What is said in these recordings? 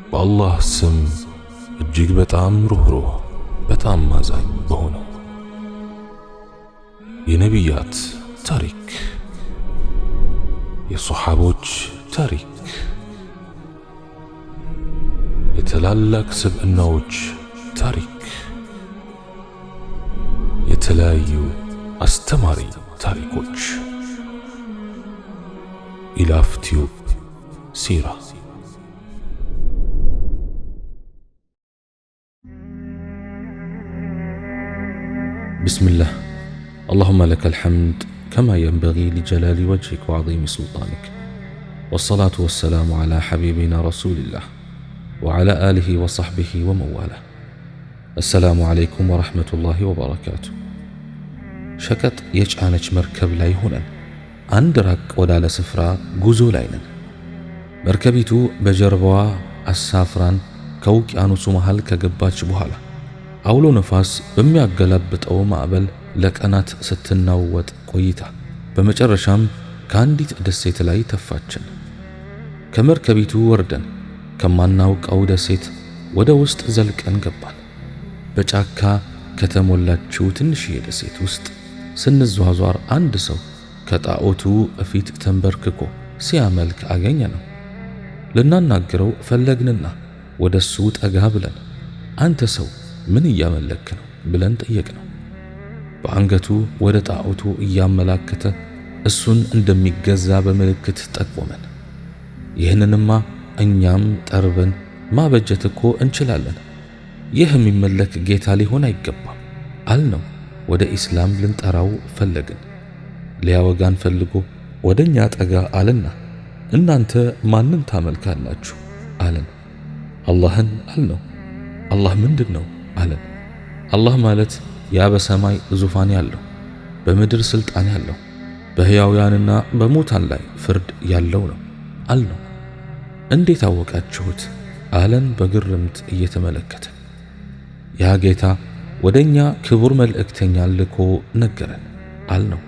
በአላህ ስም እጅግ በጣም ሩህሩህ በጣም አዛኝ በሆነው የነቢያት ታሪክ፣ የሶሐቦች ታሪክ፣ የትላላቅ ስብዕናዎች ታሪክ፣ የተለያዩ አስተማሪ ታሪኮች ኢላፍ ቲዩብ ሲራ። ቢስሚላህ اللهم لك الحمد كما ينبغي لجلال وجهك وعظيم سلطانك، والصلاة والسلام على حبيبنا رسول الله وعلى آله وصحبه ومن والاه. السلام عليكم ورحمة الله وبركاته. ሸቀጥ የጫነች መርከብ ላይ ሆነን አንድ ራቅ ወዳለ ስፍራ ጉዞ ላይ ነን። መርከቢቱ በጀርባዋ አሳፍራን ከውቅያኖሱ መሃል ከገባች በኋላ አውሎ ነፋስ በሚያገላብጠው ማዕበል ለቀናት ስትናወጥ ቆይታ በመጨረሻም ከአንዲት ደሴት ላይ ተፋችን። ከመርከቢቱ ወርደን ከማናውቀው ደሴት ወደ ውስጥ ዘልቀን ገባን። በጫካ ከተሞላችው ትንሽዬ ደሴት ውስጥ ስንዟዟር አንድ ሰው ከጣዖቱ እፊት ተንበርክኮ ሲያመልክ አገኘ ነው። ልናናግረው ፈለግንና ወደሱ ጠጋ ብለን አንተ ሰው ምን እያመለክ ነው ብለን ጠየቅነው። በአንገቱ ወደ ጣዖቱ እያመላከተ እሱን እንደሚገዛ በምልክት ጠቆመን። ይህንንማ እኛም ጠርበን ማበጀት እኮ እንችላለን፣ ይህ የሚመለክ ጌታ ሊሆን አይገባም አልነው። ወደ ኢስላም ልንጠራው ፈለግን። ሊያወጋን ፈልጎ ወደኛ ጠጋ አለና እናንተ ማንን ታመልካላችሁ አለን። አላህን አልነው። አላህ ምንድን ነው አለን። አላህ ማለት ያ በሰማይ ዙፋን ያለው በምድር ስልጣን ያለው በሕያውያንና በሙታን ላይ ፍርድ ያለው ነው አልነው። እንዴት አወቃችሁት አለን በግርምት እየተመለከተ። ያ ጌታ ወደኛ ክቡር መልእክተኛ ልኮ ነገረን አልነው።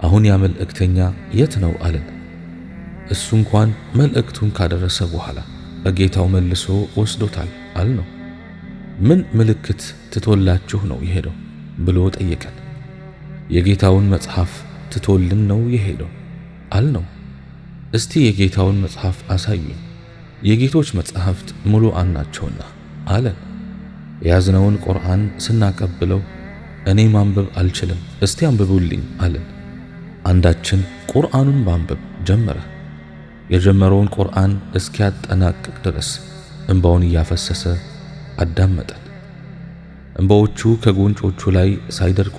አሁን ያ መልእክተኛ የት ነው አለን። እሱ እንኳን መልእክቱን ካደረሰ በኋላ በጌታው መልሶ ወስዶታል አልነው። ምን ምልክት ትቶላችሁ ነው የሄደው ብሎ ጠየቀን። የጌታውን መጽሐፍ ትቶልን ነው የሄደው አልነው። እስቲ የጌታውን መጽሐፍ አሳዩኝ፣ የጌቶች መጽሐፍት ሙሉአን ናቸውና አለን። የያዝነውን ቁርአን ስናቀብለው እኔ ማንበብ አልችልም፣ እስቲ አንብቡልኝ አለን። አንዳችን ቁርአኑን ማንበብ ጀመረ። የጀመረውን ቁርአን እስኪያጠናቅቅ ድረስ እንባውን እያፈሰሰ አዳመጠን። እንባዎቹ ከጉንጮቹ ላይ ሳይደርቁ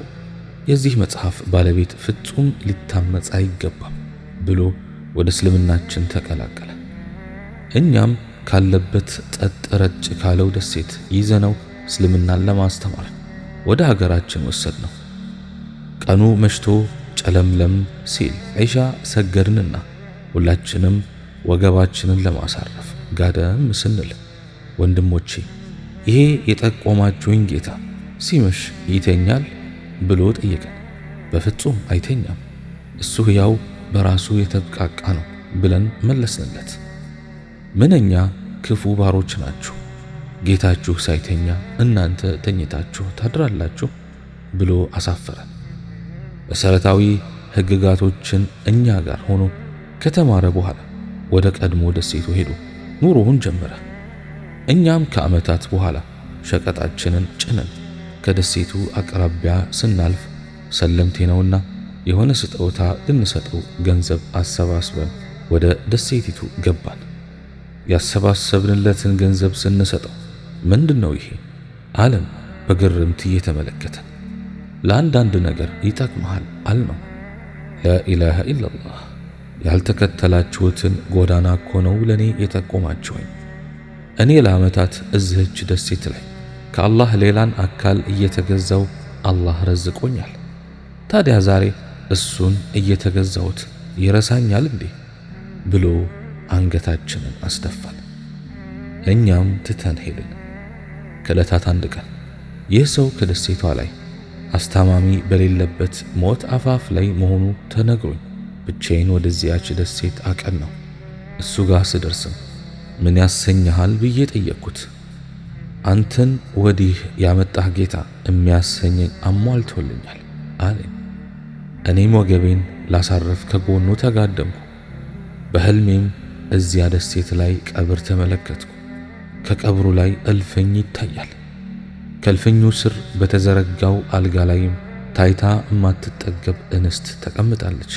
የዚህ መጽሐፍ ባለቤት ፍጹም ሊታመጽ አይገባም ብሎ ወደ እስልምናችን ተቀላቀለ። እኛም ካለበት ጸጥ ረጭ ካለው ደሴት ይዘነው እስልምናን ለማስተማር ወደ ሀገራችን ወሰድነው። ቀኑ መሽቶ ጨለምለም ሲል ዒሻ ሰገድንና ሁላችንም ወገባችንን ለማሳረፍ ጋደም ስንል ወንድሞቼ ይሄ የጠቆማችሁኝ ጌታ ሲመሽ ይተኛል ብሎ ጠየቀን። በፍጹም አይተኛም፣ እሱ ሕያው በራሱ የተብቃቃ ነው ብለን መለስንለት። ምንኛ ክፉ ባሮች ናችሁ፣ ጌታችሁ ሳይተኛ እናንተ ተኝታችሁ ታድራላችሁ ብሎ አሳፈረን። መሠረታዊ ሕግጋቶችን እኛ ጋር ሆኖ ከተማረ በኋላ ወደ ቀድሞ ደሴቱ ሄዶ ኑሮውን ጀመረ። እኛም ከዓመታት በኋላ ሸቀጣችንን ጭነን ከደሴቱ አቅራቢያ ስናልፍ ሰለምቴ ነውና የሆነ ስጦታ ልንሰጠው ገንዘብ አሰባስበን ወደ ደሴቲቱ ገባን። ያሰባሰብንለትን ገንዘብ ስንሰጠው ምንድነው ይሄ አለን በግርምት እየተመለከተን። ለአንዳንድ ነገር ይጠቅምሃል አልነው። ላኢላሃ ኢላላህ ያልተከተላችሁትን ጎዳና እኮ ነው ለኔ የጠቆማችሁኝ። እኔ ለዓመታት እዚህች ደሴት ላይ ከአላህ ሌላን አካል እየተገዛው አላህ ረዝቆኛል። ታዲያ ዛሬ እሱን እየተገዛውት ይረሳኛል እንዴ ብሎ አንገታችንን አስደፋን። እኛም ትተን ሄድን። ከዕለታት አንድ ቀን ይህ ሰው ከደሴቷ ላይ አስታማሚ በሌለበት ሞት አፋፍ ላይ መሆኑ ተነግሮኝ ብቻዬን ወደዚያች ደሴት አቀናሁ። እሱ ጋር ስደርስም ምን ያሰኘሃል ብዬ ጠየቅኩት። አንተን ወዲህ ያመጣህ ጌታ የሚያሰኘኝ አሟልቶልኛል አለኝ። እኔም ወገቤን ላሳረፍ ከጎኑ ተጋደምኩ። በህልሜም እዚያ ደሴት ላይ ቀብር ተመለከትኩ። ከቀብሩ ላይ እልፍኝ ይታያል። ከእልፍኙ ስር በተዘረጋው አልጋ ላይም ታይታ የማትጠገብ እንስት ተቀምጣለች።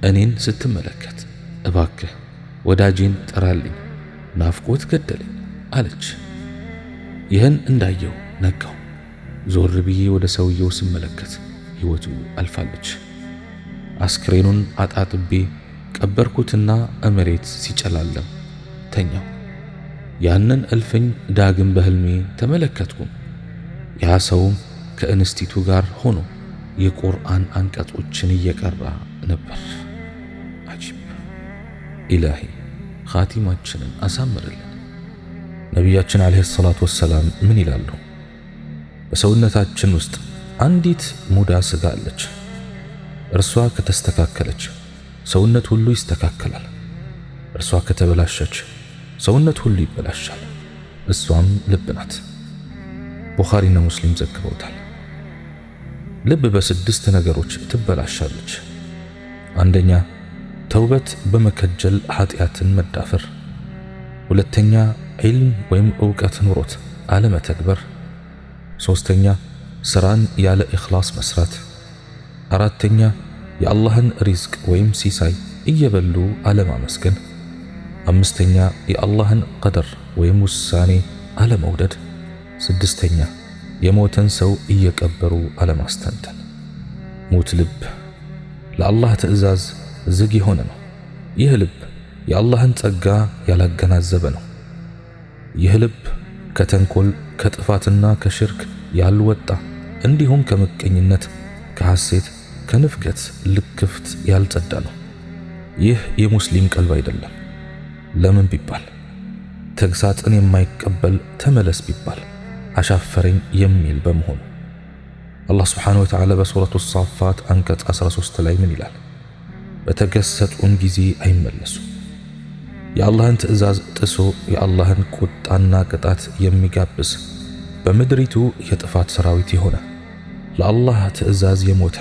እኔን ስትመለከት እባክህ ወዳጄን ጥራልኝ፣ ናፍቆት ገደለኝ አለች። ይህን እንዳየው ነቃው። ዞር ብዬ ወደ ሰውየው ስመለከት ሕይወቱ አልፋለች። አስክሬኑን አጣጥቤ ቀበርኩትና መሬት ሲጨላለም ተኛው። ያንን እልፍኝ ዳግም በህልሜ ተመለከትኩም። ያ ሰውም ከእንስቲቱ ጋር ሆኖ የቁርአን አንቀጾችን እየቀራ ነበር። አጂብ! ኢላሂ ኻቲማችንን አሳምርልን። ነቢያችን ዓለይሂ ሰላቱ ወሰላም ምን ይላሉ? በሰውነታችን ውስጥ አንዲት ሙዳ ስጋ አለች። እርሷ ከተስተካከለች ሰውነት ሁሉ ይስተካከላል። እርሷ ከተበላሸች ሰውነት ሁሉ ይበላሻል። እሷም ልብ ናት። ቡኻሪና ሙስሊም ዘግበውታል። ልብ በስድስት ነገሮች ትበላሻለች። አንደኛ ተውበት በመከጀል ኃጢአትን መዳፈር። ሁለተኛ ዒልም ወይም ዕውቀት ኑሮት አለመተግበር። ሶስተኛ ስራን ያለ ኢኽላስ መስራት። አራተኛ የአላህን ሪዝቅ ወይም ሲሳይ እየበሉ አለማመስገን። አምስተኛ የአላህን ቀደር ወይም ውሳኔ አለመውደድ። ስድስተኛ የሞተን ሰው እየቀበሩ አለማስተንተን። ሙት ልብ ለአላህ ትዕዛዝ ዝግ የሆነ ነው። ይህ ልብ የአላህን ጸጋ ያላገናዘበ ነው። ይህ ልብ ከተንኮል ከጥፋትና ከሽርክ ያልወጣ እንዲሁም ከምቀኝነት፣ ከሐሴት፣ ከንፍገት ልክፍት ያልጸዳ ነው። ይህ የሙስሊም ቀልብ አይደለም። ለምን ቢባል ተግሳጽን የማይቀበል ተመለስ ቢባል አሻፈረኝ የሚል በመሆኑ። አላህ ስብሓነሁ ወተዓላ በሱረቱ ሳፋት አንቀጽ 13 ላይ ምን ይላል? በተገሰጹን ጊዜ አይመለሱም። የአላህን ትዕዛዝ ጥሶ የአላህን ቁጣና ቅጣት የሚጋብዝ በምድሪቱ የጥፋት ሰራዊት የሆነ ለአላህ ትዕዛዝ የሞተ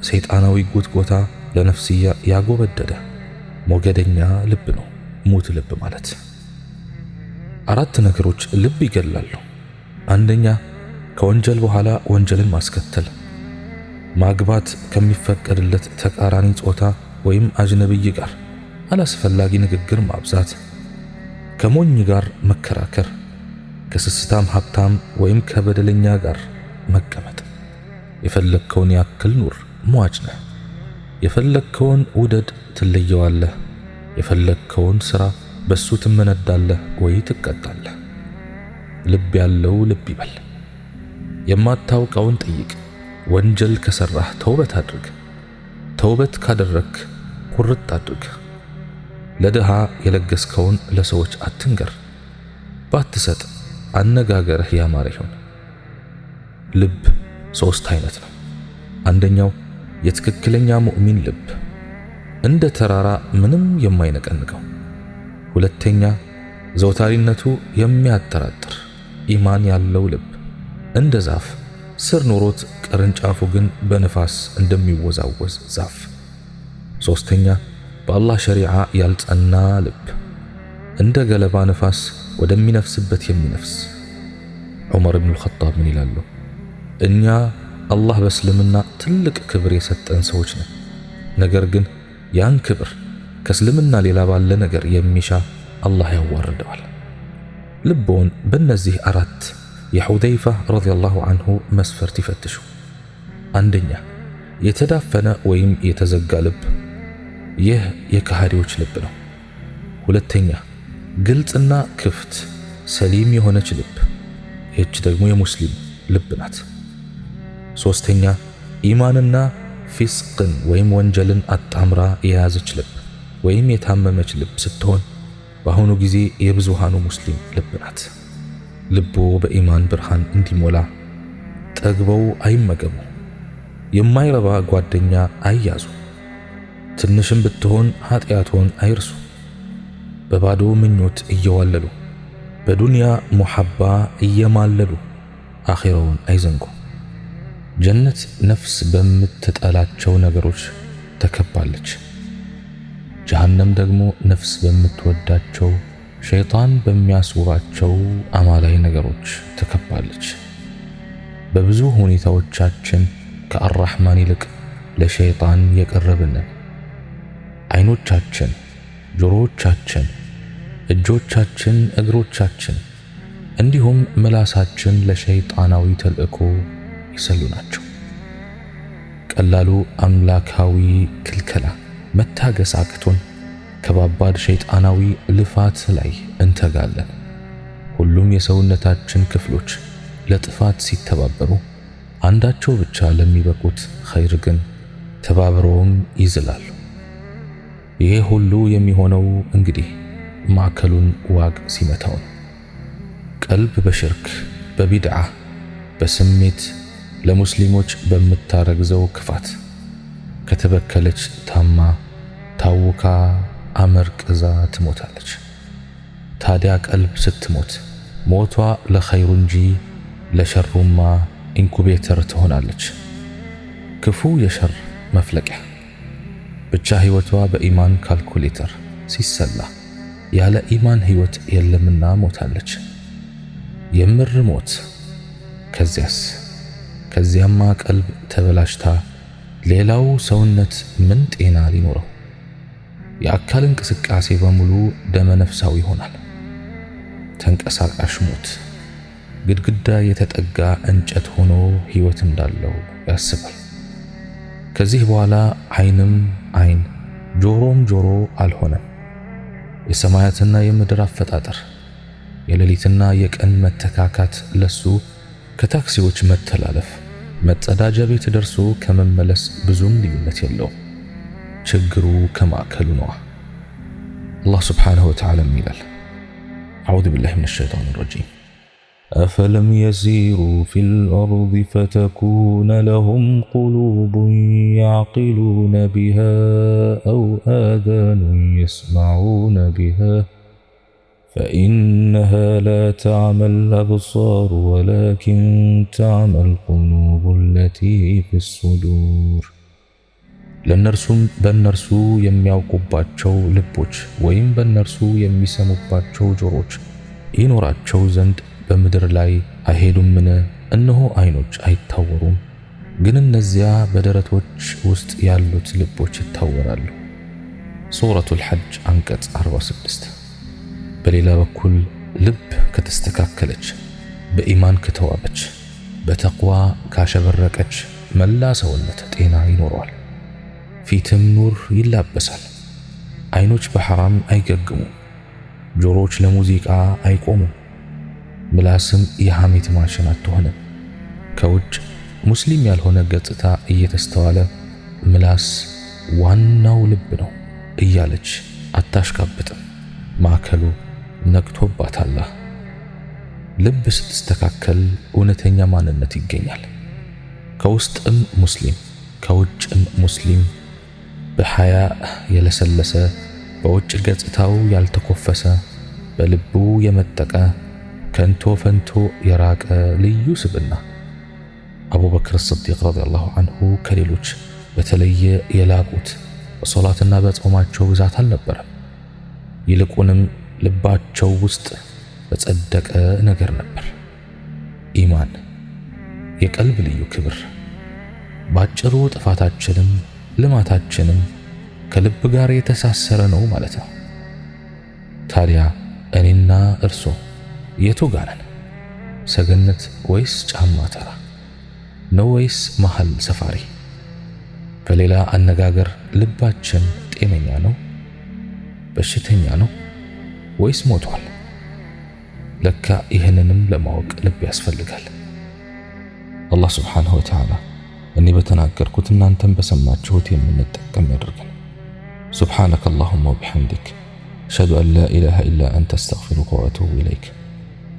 ሰይጣናዊ ጉትጎታ ለነፍስያ ያጎበደደ ሞገደኛ ልብ ነው ሙት ልብ ማለት። አራት ነገሮች ልብ ይገላሉ። አንደኛ ከወንጀል በኋላ ወንጀልን ማስከተል፣ ማግባት ከሚፈቀድለት ተቃራኒ ጾታ ወይም አጅነብይ ጋር አላስፈላጊ ንግግር ማብዛት፣ ከሞኝ ጋር መከራከር፣ ከስስታም ሀብታም ወይም ከበደለኛ ጋር መቀመጥ። የፈለግከውን ያክል ኑር ሟች ነህ። የፈለግከውን ውደድ ትለየዋለህ። የፈለግከውን ሥራ በሱ ትመነዳለህ ወይ ትቀጣለህ። ልብ ያለው ልብ ይበል። የማታውቀውን ጠይቅ። ወንጀል ከሰራህ ተውበት አድርግ። ተውበት ካደረክ ቁርጥ አድርግ። ለድሃ የለገስከውን ለሰዎች አትንገር። ባትሰጥ አነጋገርህ ያማረ ይሁን። ልብ ሶስት አይነት ነው። አንደኛው የትክክለኛ ሙእሚን ልብ እንደ ተራራ ምንም የማይነቀንቀው። ሁለተኛ ዘውታሪነቱ የሚያጠራጥር ኢማን ያለው ልብ እንደ ዛፍ ስር ኖሮት ቅርንጫፉ ግን በንፋስ እንደሚወዛወዝ ዛፍ። ሶስተኛ በአላህ ሸሪዓ ያልጸና ልብ እንደ ገለባ ንፋስ ወደሚነፍስበት የሚነፍስ። ዑመር ኢብኑ አልኸጣብ ምን ይላሉ? እኛ አላህ በእስልምና ትልቅ ክብር የሰጠን ሰዎች ነን። ነገር ግን ያን ክብር ከእስልምና ሌላ ባለ ነገር የሚሻ አላህ ያዋርደዋል። ልቦን በእነዚህ አራት የሑዘይፋ ረዲየላሁ ዐንሁ መስፈርት ይፈትሹ። አንደኛ የተዳፈነ ወይም የተዘጋ ልብ፣ ይህ የከሃዲዎች ልብ ነው። ሁለተኛ ግልጽና ክፍት ሰሊም የሆነች ልብ፣ ይህች ደግሞ የሙስሊም ልብ ናት። ሶስተኛ ኢማንና ፊስቅን ወይም ወንጀልን አጣምራ የያዘች ልብ ወይም የታመመች ልብ ስትሆን በአሁኑ ጊዜ የብዙሃኑ ሙስሊም ልብ ናት። ልቦ በኢማን ብርሃን እንዲሞላ ጠግበው አይመገቡ፣ የማይረባ ጓደኛ አይያዙ፣ ትንሽም ብትሆን ኃጢአቶን አይርሱ፣ በባዶ ምኞት እየዋለሉ በዱንያ ሙሐባ እየማለሉ አኺራውን አይዘንጉ። ጀነት ነፍስ በምትጠላቸው ነገሮች ተከባለች። ጀሃነም ደግሞ ነፍስ በምትወዳቸው ሸይጣን በሚያስውባቸው አማላይ ነገሮች ተከባለች። በብዙ ሁኔታዎቻችን ከአራህማን ይልቅ ለሸይጣን የቀረብን፣ አይኖቻችን፣ ጆሮዎቻችን፣ እጆቻችን፣ እግሮቻችን እንዲሁም ምላሳችን ለሸይጣናዊ ተልእኮ ይሰሉ ናቸው። ቀላሉ አምላካዊ ክልከላ መታገስ አቅቶን ከባባድ ሸይጣናዊ ልፋት ላይ እንተጋለን። ሁሉም የሰውነታችን ክፍሎች ለጥፋት ሲተባበሩ አንዳቸው ብቻ ለሚበቁት ኸይር ግን ተባብረውም ይዝላሉ። ይሄ ሁሉ የሚሆነው እንግዲህ ማዕከሉን ዋግ ሲመታው ነው። ቀልብ በሽርክ በቢድዓ በስሜት ለሙስሊሞች በምታረግዘው ክፋት ከተበከለች ታማ ታውካ አመርቅዛ ትሞታለች። ታዲያ ቀልብ ስትሞት ሞቷ ለኸይሩ እንጂ ለሸሩማ ኢንኩቤተር ትሆናለች። ክፉ የሸር መፍለቂያ ብቻ ህይወቷ በኢማን ካልኩሌተር ሲሰላ ያለ ኢማን ህይወት የለምና ሞታለች። የምር ሞት። ከዚያማ ቀልብ ተበላሽታ ሌላው ሰውነት ምን ጤና ሊኖረው? የአካል እንቅስቃሴ በሙሉ ደመ ነፍሳዊ ይሆናል። ተንቀሳቃሽ ሞት ግድግዳ የተጠጋ እንጨት ሆኖ ህይወት እንዳለው ያስባል። ከዚህ በኋላ አይንም አይን ጆሮም ጆሮ አልሆነም። የሰማያትና የምድር አፈጣጠር የሌሊትና የቀን መተካካት ለሱ ከታክሲዎች መተላለፍ መጸዳጃ ቤት ደርሶ ከመመለስ ብዙም ልዩነት የለውም። ችግሩ ከማዕከሉ ነው። አላህ ሱብሓነሁ ወተዓላ ይላል አዑዙ ቢላሂ ሚነ ሸይጣኒ ረጂም أفلم يسيروا في الأرض فتكون لهم قلوب يعقلون بها أو آذان يسمعون بها فإنها لا تعمى الأبصار ولكن تعمى القلوب التي في الصدور ለነርሱም በነርሱ የሚያውቁባቸው ልቦች ወይም በነርሱ የሚሰሙባቸው ጆሮች ይኖራቸው ዘንድ በምድር ላይ አይሄዱምን? እነሆ አይኖች አይታወሩም፣ ግን እነዚያ በደረቶች ውስጥ ያሉት ልቦች ይታወራሉ። ሱረቱል ሐጅ አንቀጽ 46። በሌላ በኩል ልብ ከተስተካከለች፣ በኢማን ከተዋበች፣ በተቅዋ ካሸበረቀች መላ ሰውነት ጤና ይኖረዋል። ፊትም ኑር ይላበሳል። አይኖች በሐራም አይገግሙም፣ ጆሮች ለሙዚቃ አይቆሙም፣ ምላስም የሐሜት ማሽን አትሆንም። ከውጭ ሙስሊም ያልሆነ ገጽታ እየተስተዋለ ምላስ ዋናው ልብ ነው እያለች አታሽካብጥም። ማዕከሉ ነቅቶባታል። ልብ ስትስተካከል እውነተኛ ማንነት ይገኛል። ከውስጥም ሙስሊም ከውጭም ሙስሊም በሐያ የለሰለሰ በውጭ ገጽታው ያልተኮፈሰ በልቡ የመጠቀ ከንቶ ፈንቶ የራቀ ልዩ ስብዕና። አቡበክር ስዲቅ ረዲየላሁ ዐንሁ ከሌሎች በተለየ የላቁት በሶላትና በጾማቸው ብዛት አልነበረም። ይልቁንም ልባቸው ውስጥ በጸደቀ ነገር ነበር። ኢማን፣ የቀልብ ልዩ ክብር። ባጭሩ ጥፋታችንም ልማታችንም ከልብ ጋር የተሳሰረ ነው ማለት ነው። ታዲያ እኔና እርሶ የቱ ጋር ነን? ሰገነት ወይስ ጫማ ተራ ነው ወይስ መሃል ሰፋሪ? በሌላ አነጋገር ልባችን ጤነኛ ነው? በሽተኛ ነው ወይስ ሞቷል? ለካ ይህንንም ለማወቅ ልብ ያስፈልጋል። አላህ ሱብሓነሁ ወተዓላ እኔ በተናገርኩት እናንተም በሰማችሁት የምንጠቀም ያድርገን። ሱብሓነከ አላሁመ ወቢሐምዲክ አሽሀዱ አን ላ ኢላሃ ኢላ አንተ አስተግፊሩከ ወአቱቡ ኢለይክ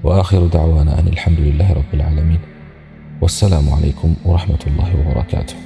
وآخر دعوانا أن الحمد لله رب العالمين والسلام عليكم ورحمة الله وبركاته.